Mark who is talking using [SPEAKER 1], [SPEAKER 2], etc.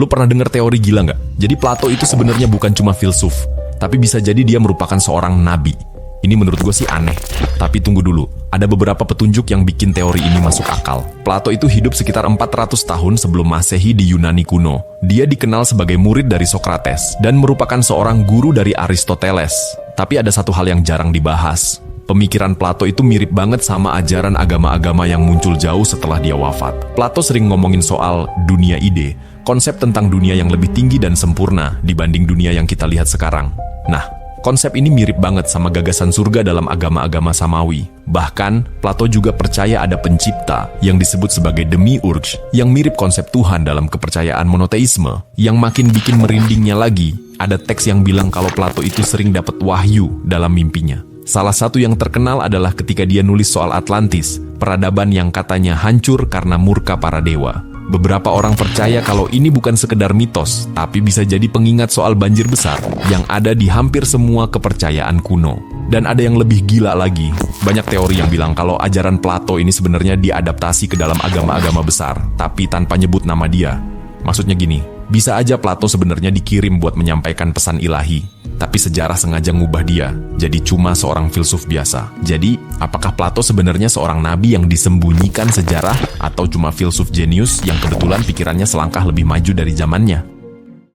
[SPEAKER 1] Lu pernah dengar teori gila nggak? Jadi Plato itu sebenarnya bukan cuma filsuf, tapi bisa jadi dia merupakan seorang nabi. Ini menurut gue sih aneh. Tapi tunggu dulu, ada beberapa petunjuk yang bikin teori ini masuk akal. Plato itu hidup sekitar 400 tahun sebelum Masehi di Yunani kuno. Dia dikenal sebagai murid dari Socrates dan merupakan seorang guru dari Aristoteles. Tapi ada satu hal yang jarang dibahas. Pemikiran Plato itu mirip banget sama ajaran agama-agama yang muncul jauh setelah dia wafat. Plato sering ngomongin soal dunia ide, konsep tentang dunia yang lebih tinggi dan sempurna dibanding dunia yang kita lihat sekarang. Nah, konsep ini mirip banget sama gagasan surga dalam agama-agama Samawi. Bahkan, Plato juga percaya ada pencipta yang disebut sebagai demiurge, yang mirip konsep Tuhan dalam kepercayaan monoteisme. Yang makin bikin merindingnya lagi, ada teks yang bilang kalau Plato itu sering dapat wahyu dalam mimpinya. Salah satu yang terkenal adalah ketika dia nulis soal Atlantis, peradaban yang katanya hancur karena murka para dewa. Beberapa orang percaya kalau ini bukan sekedar mitos, tapi bisa jadi pengingat soal banjir besar yang ada di hampir semua kepercayaan kuno. Dan ada yang lebih gila lagi, banyak teori yang bilang kalau ajaran Plato ini sebenarnya diadaptasi ke dalam agama-agama besar, tapi tanpa nyebut nama dia. Maksudnya gini, bisa aja Plato sebenarnya dikirim buat menyampaikan pesan ilahi, tapi sejarah sengaja ngubah dia jadi cuma seorang filsuf biasa. Jadi, apakah Plato sebenarnya seorang nabi yang disembunyikan sejarah atau cuma filsuf jenius yang kebetulan pikirannya selangkah lebih maju dari zamannya?